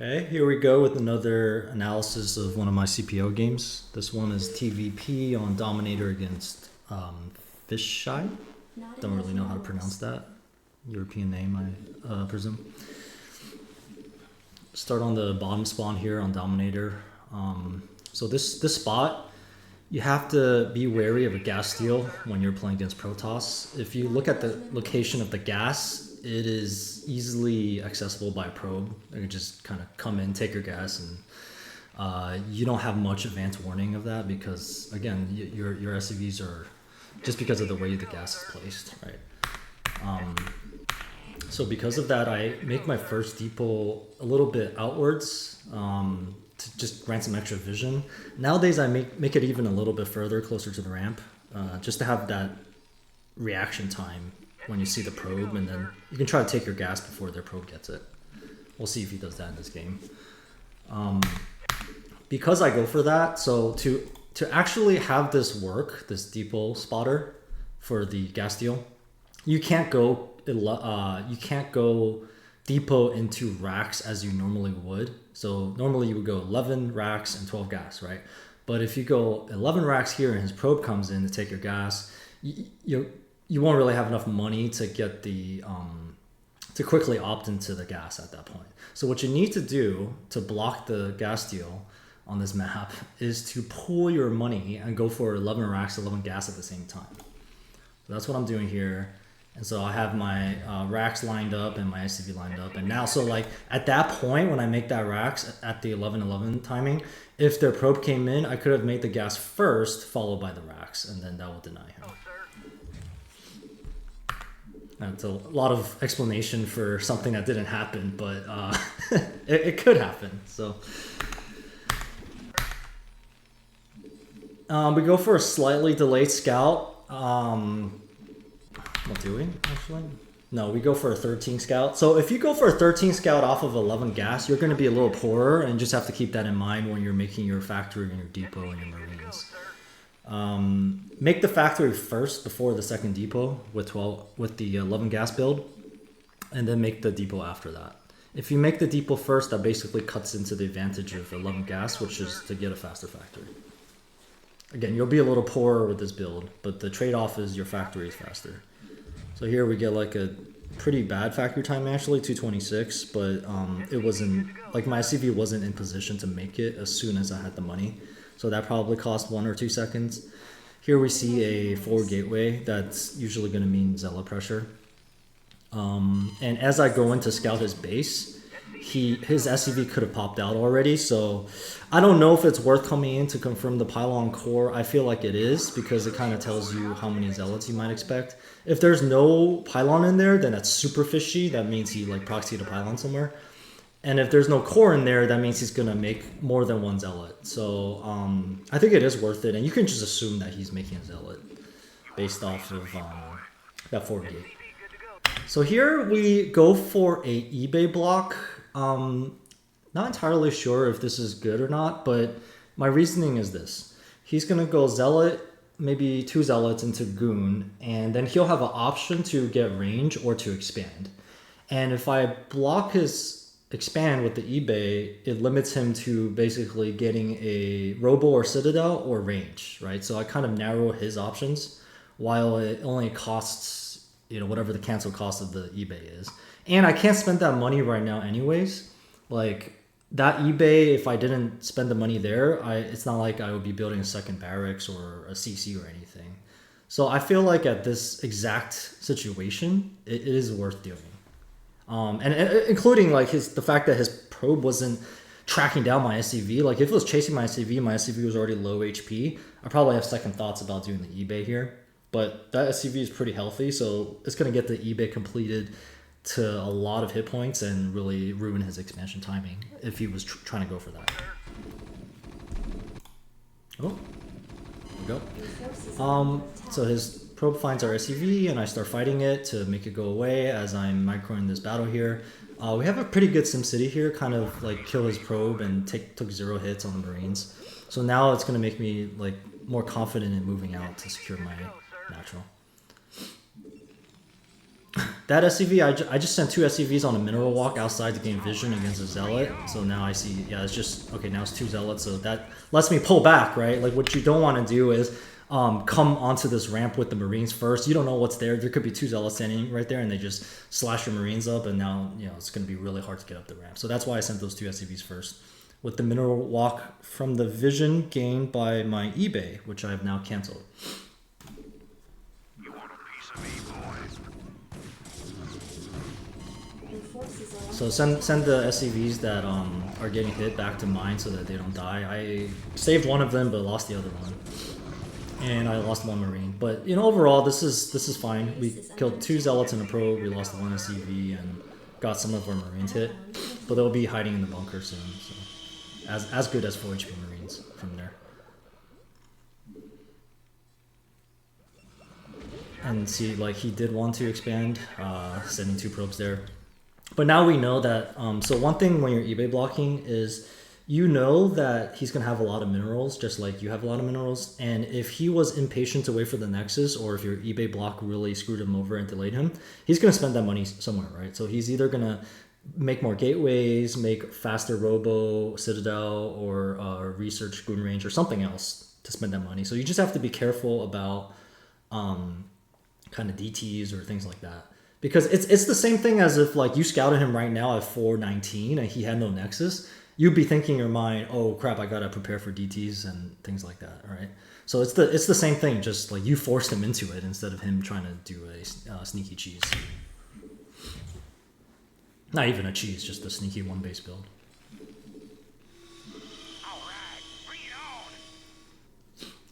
Okay, here we go with another analysis of one of my CPL games. This one is TvP on Dominator against Fischei. Don't really know how to pronounce that. European name, I presume. Start on the bottom spawn here on Dominator. So this spot, you have to be wary of a gas steal when you're playing against Protoss. If you look at the location of the gas, it is easily accessible by a probe. They can just kind of come in, take your gas, and you don't have much advance warning of that because, again, your SCVs are just because of the way the gas is placed, right? So because of that, I make my first depot a little bit outwards to just grant some extra vision. Nowadays, I make it even a little bit further, closer to the ramp, just to have that reaction time when you see the probe, and then you can try to take your gas before their probe gets it. We'll see if he does that in this game. Because I go for that, so to actually have this work, this depot spotter for the gas deal, you can't go depot into racks as you normally would. So normally you would go 11 racks and 12 gas, right? But if you go 11 racks here and his probe comes in to take your gas, you won't really have enough money to get the to quickly opt into the gas at that point. So what you need to do to block the gas deal on this map is to pool your money and go for 11 racks, 11 gas at the same time. So that's what I'm doing here. And so I have my racks lined up and my SCV lined up. And now, so like at that point, when I make that racks at the 11-11 timing, if their probe came in, I could have made the gas first, followed by the racks, and then that will deny him. That's a lot of explanation for something that didn't happen, but it could happen. So we go for a slightly delayed scout. What do we actually? No, we go for a 13 scout. So if you go for a 13 scout off of 11 gas, you're going to be a little poorer, and just have to keep that in mind when you're making your factory and your depot and your marines. Make the factory first before the second depot with the 11 gas build, and then make the depot after that. If you make the depot first, that basically cuts into the advantage of 11 gas, which is to get a faster factory. Again, you'll be a little poorer with this build, but the trade-off is your factory is faster. So here we get like a pretty bad factory time actually, 226, but it wasn't, like my CV wasn't in position to make it as soon as I had the money. So that probably cost 1 or 2 seconds. Here we see a forward gateway. That's usually going to mean Zella pressure. And as I go in to scout his base, his SCV could have popped out already. So I don't know if it's worth coming in to confirm the pylon core. I feel like it is, because it kind of tells you how many zealots you might expect. If there's no pylon in there, then that's super fishy. That means he like proxied a pylon somewhere. And if there's no core in there, that means he's going to make more than 1 zealot. So I think it is worth it. And you can just assume that he's making a zealot based off of that forward gate. So here we go for a eBay block. Not entirely sure if this is good or not, but my reasoning is this. He's going to go zealot, maybe 2 zealots into goon, and then he'll have an option to get range or to expand. And if I block his expand with the eBay, it limits him to basically getting a robo or citadel or range, right? So I kind of narrow his options, while it only costs, whatever the cancel cost of the eBay is. And I can't spend that money right now anyways. Like that eBay, if I didn't spend the money there, it's not like I would be building a second barracks or a CC or anything. So I feel like at this exact situation, it is worth doing. And including like the fact that his probe wasn't tracking down my SCV. Like if it was chasing my SCV was already low HP. I probably have second thoughts about doing the eBay here. But that SCV is pretty healthy, so it's going to get the eBay completed to a lot of hit points and really ruin his expansion timing if he was trying to go for that. Oh, there we go. So his probe finds our SCV, and I start fighting it to make it go away as I'm microing this battle here. We have a pretty good SimCity here, kind of like kill his probe and took 0 hits on the Marines. So now it's going to make me like more confident in moving out to secure my natural. That SCV, I just sent 2 SCVs on a mineral walk outside to gain vision against a zealot. So now I see, yeah, it's just, okay, now it's 2 zealots. So that lets me pull back, right? Like what you don't want to do is come onto this ramp with the Marines first. You don't know what's there. There could be 2 zealots standing right there and they just slash your Marines up. And now, you know, it's going to be really hard to get up the ramp. So that's why I sent those 2 SCVs first. With the mineral walk from the vision gained by my eBay, which I have now canceled. So send the SCVs that are getting hit back to mine so that they don't die. I saved one of them but lost the other one, and I lost 1 Marine. But you know, overall this is fine. We killed 2 zealots in a probe. We lost 1 SCV and got some of our Marines hit, but they'll be hiding in the bunker soon. So as good as 4 HP Marines from there. And see, like he did want to expand, sending 2 probes there. But now we know that, so one thing when you're eBay blocking is you know that he's going to have a lot of minerals, just like you have a lot of minerals. And if he was impatient to wait for the Nexus, or if your eBay block really screwed him over and delayed him, he's going to spend that money somewhere, right? So he's either going to make more gateways, make faster Robo, Citadel, or research Goon Range, or something else to spend that money. So you just have to be careful about kind of DTs or things like that. Because it's the same thing as if like you scouted him right now at 419 and he had no Nexus. You'd be thinking in your mind, oh crap, I gotta prepare for DTs and things like that, right? So it's the same thing, just like you forced him into it instead of him trying to do a sneaky cheese. Not even a cheese, just a sneaky 1 base build.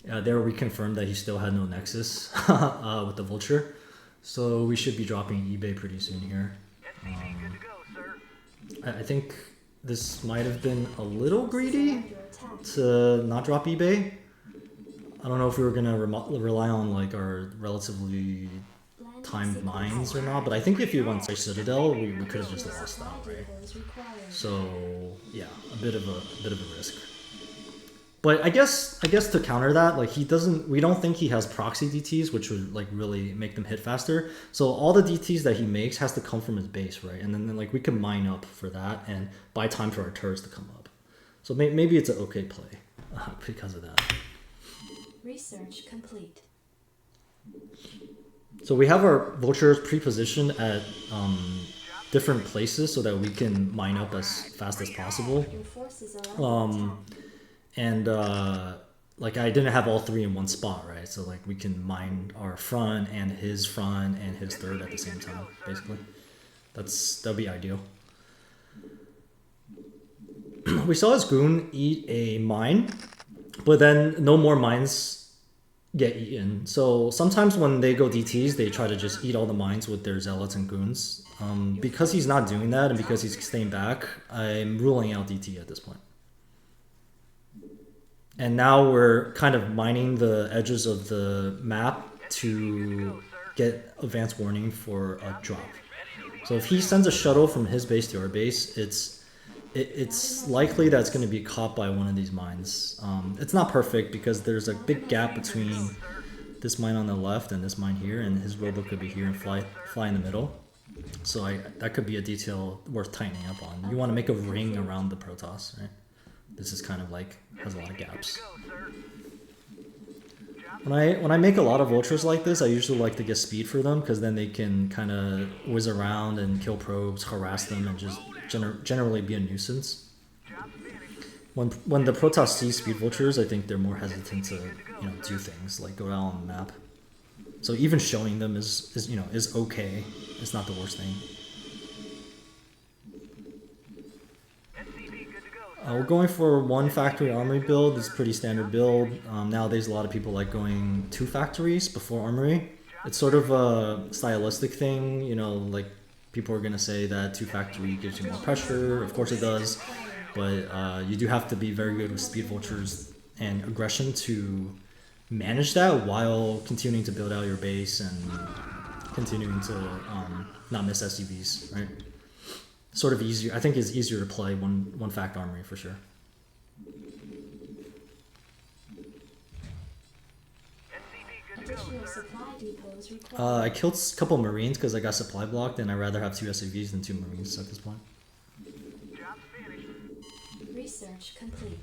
There we confirmed that he still had no Nexus with the Vulture. So we should be dropping eBay pretty soon here. I think this might have been a little greedy to not drop eBay. I don't know if we were gonna rely on like our relatively timed mines or not, but I think if you went to Citadel, we could have just lost that, right? So yeah, a bit of a risk. But I guess to counter that, like we don't think he has proxy DTs, which would like really make them hit faster. So all the DTs that he makes has to come from his base, right? And then like we can mine up for that and buy time for our turrets to come up. So maybe it's an okay play because of that. Research complete. So we have our vultures pre-positioned at different places so that we can mine up as fast as possible. And like I didn't have all 3 in one spot, right? So like we can mine our front and his third at the same time, basically. That'll be ideal. We saw his goon eat a mine, but then no more mines get eaten. So sometimes when they go DTs, they try to just eat all the mines with their zealots and goons. Because he's not doing that and because he's staying back, I'm ruling out DT at this point. And now we're kind of mining the edges of the map to get advance warning for a drop. So if he sends a shuttle from his base to our base, it's likely that it's going to be caught by one of these mines. It's not perfect because there's a big gap between this mine on the left and this mine here, and his robo could be here and fly in the middle. So that could be a detail worth tightening up on. You want to make a ring around the Protoss, right? This is kind of like, has a lot of gaps. When I make a lot of vultures like this, I usually like to get speed for them because then they can kind of whiz around and kill probes, harass them, and just generally be a nuisance. When the Protoss see speed vultures, I think they're more hesitant to do things like go down on the map. So even showing them is okay. It's not the worst thing. We're going for 1 factory armory build. It's a pretty standard build. Nowadays, a lot of people like going 2 factories before armory. It's sort of a stylistic thing, like people are going to say that 2 factory gives you more pressure. Of course it does, but you do have to be very good with speed vultures and aggression to manage that while continuing to build out your base and continuing to not miss SCVs, right? Sort of easier. I think it's easier to play one fact armory for sure. Additional supply depots required. I killed a couple Marines because I got supply blocked, and I'd rather have 2 SAVs than 2 Marines at this point. Research complete.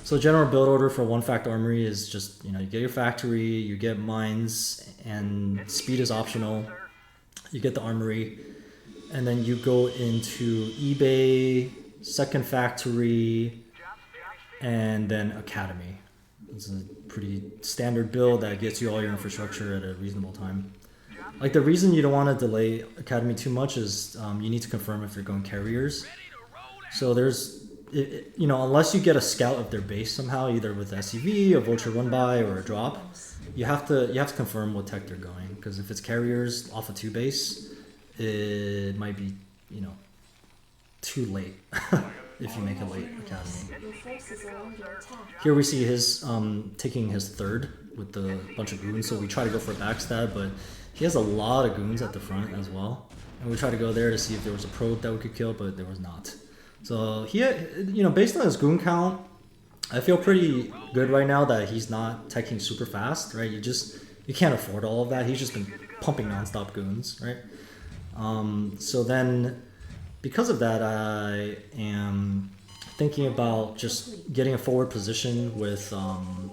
So general build order for 1 fact armory is just, you know, you get your factory, you get mines, and speed is optional. You get the armory, and then you go into eBay, second factory, and then academy. It's a pretty standard build that gets you all your infrastructure at a reasonable time. Like, the reason you don't want to delay academy too much is you need to confirm if you're going carriers. So there's, you know, unless you get a scout of their base somehow, either with SCV, a vulture run by, or a drop, you have to confirm what tech they're going. Because if it's carriers off a 2 base, it might be, you know, too late if you make a late academy. Your forces are under attack. Here we see his taking his 3rd with the bunch of goons, so we try to go for a backstab, but he has a lot of goons at the front as well. And we try to go there to see if there was a probe that we could kill, but there was not. So he, you know, based on his goon count, I feel pretty good right now that he's not teching super fast, right? You can't afford all of that. He's just been pumping nonstop goons, right? So then, because of that, I am thinking about just getting a forward position with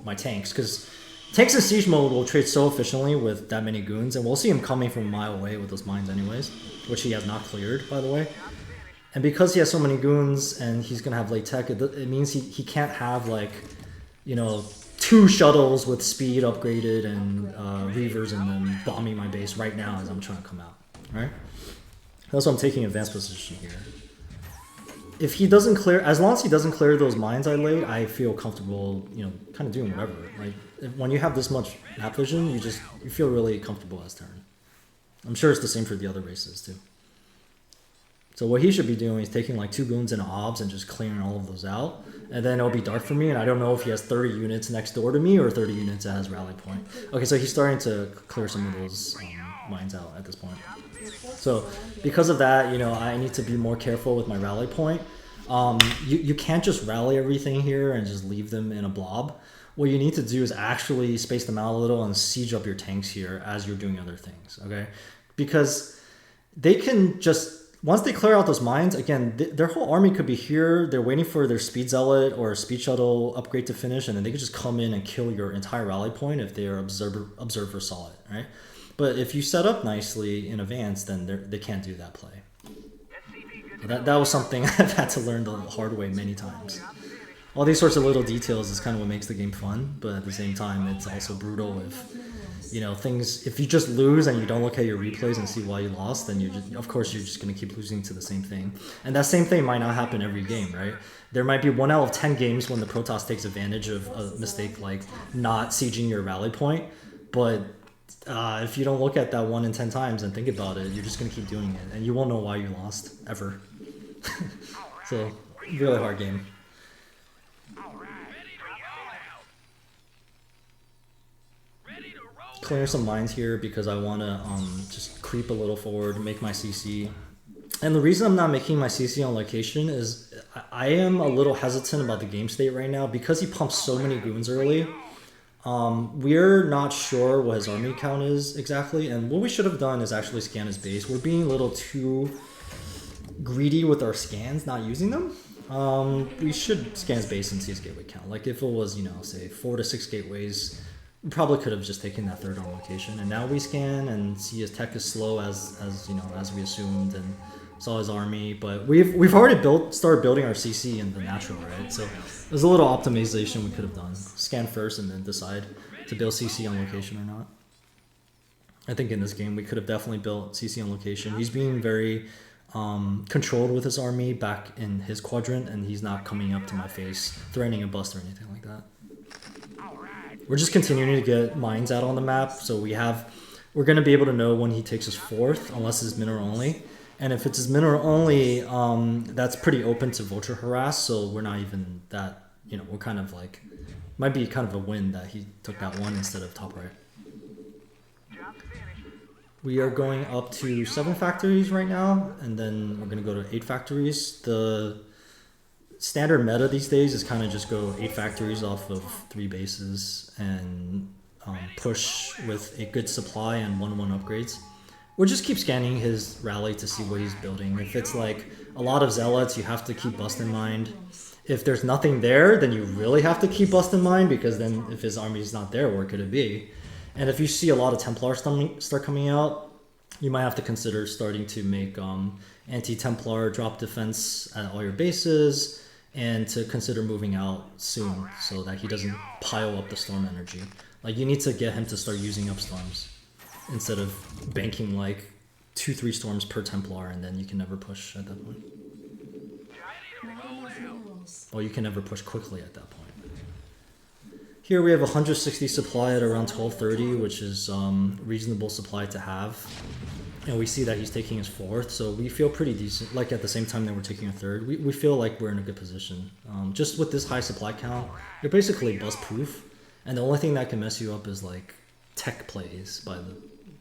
my tanks, because tanks in siege mode will trade so efficiently with that many goons, and we'll see him coming from a mile away with those mines anyways, which he has not cleared, by the way. And because he has so many goons and he's gonna have late tech, it means he can't have, like, you know, 2 shuttles with speed upgraded and reavers and then bombing my base right now as I'm trying to come out, right? That's why I'm taking advanced position here. If he doesn't clear, as long as he doesn't clear those mines I laid, I feel comfortable, you know, kind of doing whatever. Like, when you have this much map vision, you feel really comfortable as turn. I'm sure it's the same for the other races too. So what he should be doing is taking like 2 goons and obs and just clearing all of those out. And then it'll be dark for me, and I don't know if he has 30 units next door to me or 30 units at his rally point. Okay, so he's starting to clear some of those mines out at this point. So because of that, you know, I need to be more careful with my rally point. You can't just rally everything here and just leave them in a blob. What you need to do is actually space them out a little and siege up your tanks here as you're doing other things, okay? Because they can just, once they clear out those mines, again, their whole army could be here. They're waiting for their speed zealot or speed shuttle upgrade to finish, and then they could just come in and kill your entire rally point if they are observer solid, right? But if you set up nicely in advance, then they can't do that play. That was something I've had to learn the hard way many times. All these sorts of little details is kind of what makes the game fun, but at the same time, it's also brutal if, you know, things, if you just lose and you don't look at your replays and see why you lost, then of course you're just going to keep losing to the same thing. And that same thing might not happen every game, right? There might be 1 out of 10 games when the Protoss takes advantage of a mistake like not sieging your rally point, but if you don't look at that 1 in 10 times and think about it, you're just going to keep doing it, and you won't know why you lost, ever. So, really hard game. Clear some mines here because I want to just creep a little forward, make my CC. And the reason I'm not making my CC on location is I am a little hesitant about the game state right now because he pumps so many goons early. We're not sure what his army count is exactly, and what we should have done is actually scan his base. We're being a little too greedy with our scans, not using them. We should scan his base and see his gateway count. Like if it was, you know, say 4 to 6 gateways, we probably could have just taken that 3rd on location. And now we scan and see his tech is slow as you know, as we assumed, and saw his army. But we've already started building our CC in the natural, right? So there's a little optimization we could have done. Scan first and then decide to build CC on location or not. I think in this game we could have definitely built CC on location. He's being very controlled with his army back in his quadrant, and he's not coming up to my face threatening a bust or anything like that. We're just continuing to get mines out on the map, so we're going to be able to know when he takes his 4th, unless it's mineral only. And if it's his mineral only, that's pretty open to vulture harass, so we're not even that, you know, we're kind of like, might be kind of a win that he took that 1 instead of top right. We are going up to 7 factories right now, and then we're going to go to 8 factories. The standard meta these days is kind of just go 8 factories off of 3 bases and push with a good supply and 1/1 upgrades. We'll just keep scanning his rally to see what he's building. If it's like a lot of zealots, you have to keep bust in mind. If there's nothing there, then you really have to keep bust in mind, because then if his army is not there, where could it be? And if you see a lot of Templars start coming out, you might have to consider starting to make anti-Templar drop defense at all your bases, and to consider moving out soon so that he doesn't pile up the storm energy. Like, you need to get him to start using up storms instead of banking like 2-3 storms per Templar, and then you can never push at that point. Not enough minerals. Well, you can never push quickly at that point. Here we have 160 supply at around 1230, which is reasonable supply to have. And we see that he's taking his 4th, so we feel pretty decent. Like, at the same time that we're taking a 3rd, we feel like we're in a good position. Just with this high supply count, you're basically bust proof, and the only thing that can mess you up is like tech plays by the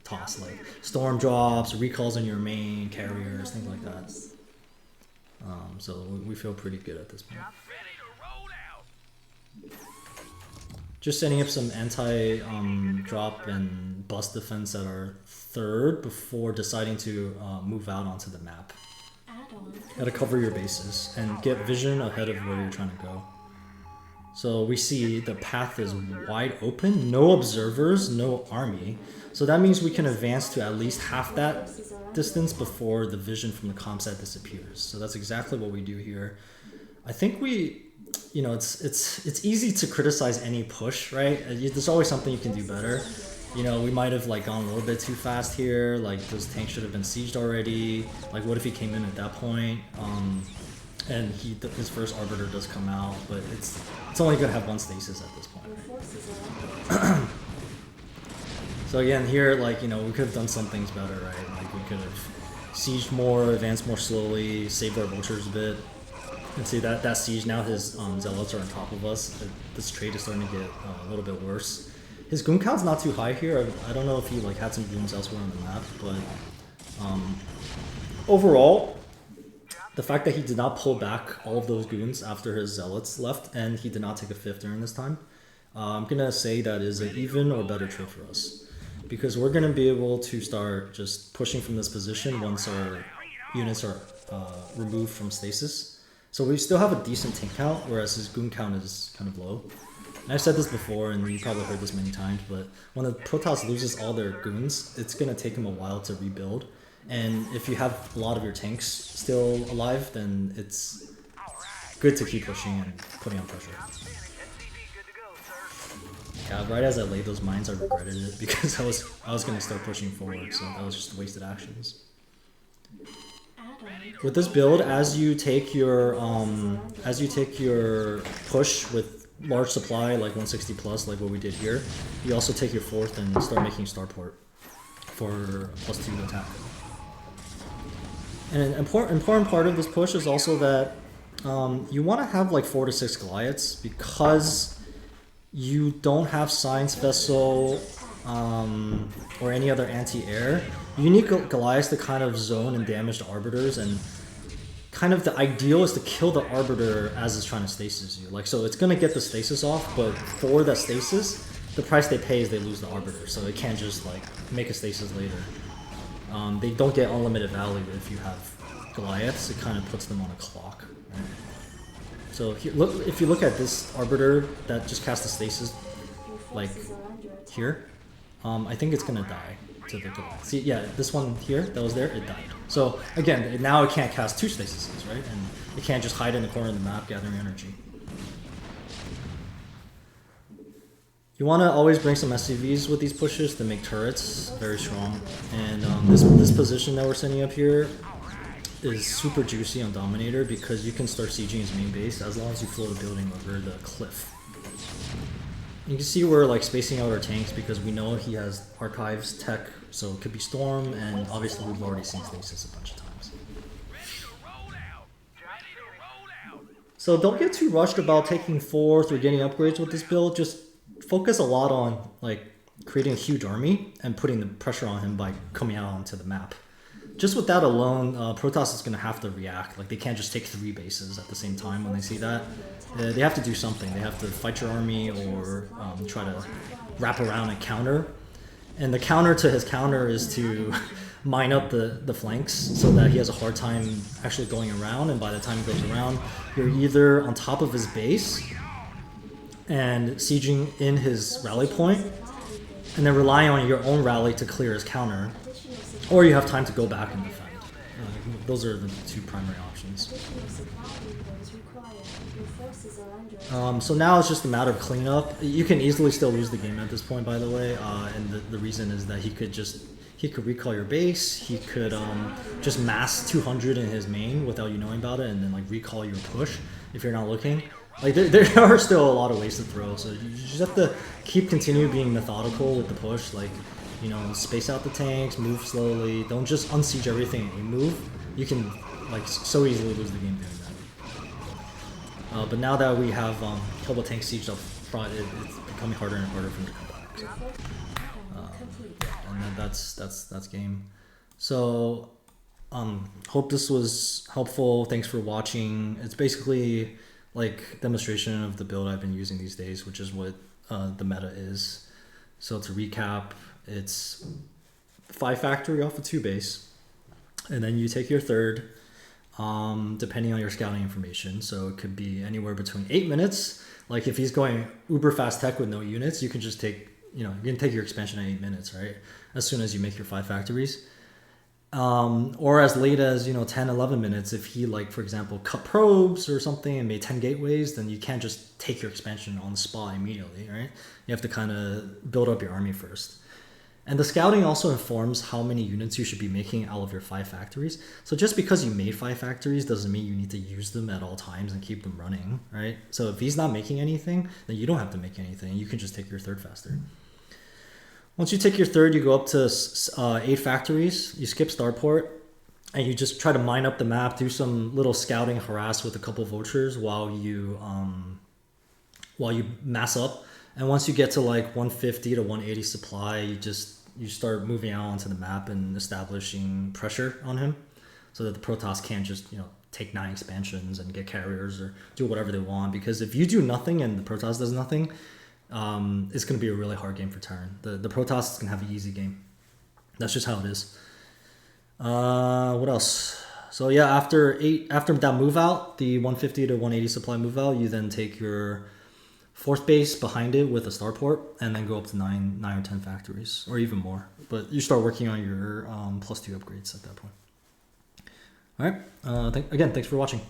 toss, like storm drops, recalls in your main, carriers, things like that. So we feel pretty good at this point. Just setting up some anti-drop and bust defense at our 3rd before deciding to move out onto the map. Add-on. Gotta cover your bases and get vision ahead of where you're trying to go. So we see the path is wide open, no observers, no army. So that means we can advance to at least half that distance before the vision from the comsat disappears. So that's exactly what we do here. I think we, you know, it's easy to criticize any push, right? There's always something you can do better. You know, we might have like gone a little bit too fast here. Like, those tanks should have been sieged already. Like, what if he came in at that point? And his first arbiter does come out, but it's only gonna have 1 stasis at this point. Your forces are under attack. So again, here, like, you know, we could have done some things better, right? Like, we could have sieged more, advanced more slowly, saved our vultures a bit. And see that siege now, his zealots are on top of us. This trade is starting to get a little bit worse. His goon count's not too high here. I don't know if he like had some goons elsewhere on the map, but overall, the fact that he did not pull back all of those goons after his zealots left, and he did not take a 5th during this time, I'm gonna say that is an even or better trade for us, because we're gonna be able to start just pushing from this position once our units are removed from stasis. So we still have a decent tank count, whereas his goon count is kind of low. And I've said this before, and you probably heard this many times, but when the Protoss loses all their goons, it's gonna take him a while to rebuild. And if you have a lot of your tanks still alive, then it's good to keep pushing and putting on pressure. Yeah, right as I laid those mines, I regretted it, because I was gonna start pushing forward, so that was just wasted actions. With this build, as you take your push with large supply, like 160 plus, like what we did here, you also take your 4th and start making starport for +2 attack. And an important part of this push is also that you want to have like 4 to 6 Goliaths, because you don't have Science Vessel or any other anti-air. You need Goliaths to kind of zone and damage the Arbiters, and kind of the ideal is to kill the Arbiter as it's trying to stasis you. Like, so it's going to get the stasis off, but for that stasis, the price they pay is they lose the Arbiter, so it can't just like make a stasis later. They don't get unlimited value if you have Goliaths. It kind of puts them on a clock. Right? So if you look at this Arbiter that just cast a stasis, like here, I think it's gonna die to the Goliath. See, yeah, this one here that was there, it died. So again, now it can't cast 2 stasises, right? And it can't just hide in the corner of the map gathering energy. You want to always bring some SCVs with these pushes to make turrets very strong. And this position that we're setting up here is super juicy on Dominator, because you can start sieging his main base as long as you float a building over the cliff. You can see we're like spacing out our tanks because we know he has archives tech, so it could be Storm, and obviously we've already seen Stasis a bunch of times. So don't get too rushed about taking 4th or getting upgrades with this build. Just focus a lot on like creating a huge army and putting the pressure on him by coming out onto the map. just with that alone, Protoss is going to have to react. Like, they can't just take 3 bases at the same time when they see that. They have to do something. They have to fight your army or try to wrap around and counter. And the counter to his counter is to mine up the flanks so that he has a hard time actually going around. And by the time he goes around, you're either on top of his base and sieging in his rally point, and then relying on your own rally to clear his counter, or you have time to go back and defend. Those are the 2 primary options. So now it's just a matter of cleanup. You can easily still lose the game at this point, by the way, and the reason is that he could recall your base, he could just mass 200 in his main without you knowing about it, and then like recall your push if you're not looking. Like there are still a lot of ways to throw, so you just have to continue being methodical with the push. Like, you know, space out the tanks, move slowly. Don't just unsiege everything and move. You can like so easily lose the game doing that. But now that we have a couple tanks sieged up front, it's becoming harder and harder for him to come back. So, and then that's game. So hope this was helpful. Thanks for watching. It's basically like demonstration of the build I've been using these days, which is what the meta is. So to recap, it's 5 factory off of 2 base, and then you take your third, depending on your scouting information. So it could be anywhere between 8 minutes. Like if he's going uber fast tech with no units, you can just take, you can take your expansion at 8 minutes, right? As soon as you make your 5 factories. Or as late as 10, 11 minutes. If he, like, for example, cut probes or something and made 10 gateways, then you can't just take your expansion on the spot immediately, right? You have to kind of build up your army first. And the scouting also informs how many units you should be making out of your 5 factories. So just because you made 5 factories doesn't mean you need to use them at all times and keep them running, right? So if he's not making anything, then you don't have to make anything. You can just take your third faster. Once you take your third, you go up to 8 factories, you skip starport, and you just try to mine up the map, do some little scouting harass with a couple vultures while you mass up. And once you get to like 150 to 180 supply, you start moving out onto the map and establishing pressure on him so that the Protoss can't just take 9 expansions and get carriers or do whatever they want. Because if you do nothing and the Protoss does nothing, it's going to be a really hard game for Terran. The Protoss is going to have an easy game. That's just how it is. What else? So yeah, after that move out, the 150 to 180 supply move out, you then take your 4th base behind it with a starport, and then go up to 9 or 10 factories, or even more. But you start working on your +2 upgrades at that point. All right. Again, thanks for watching.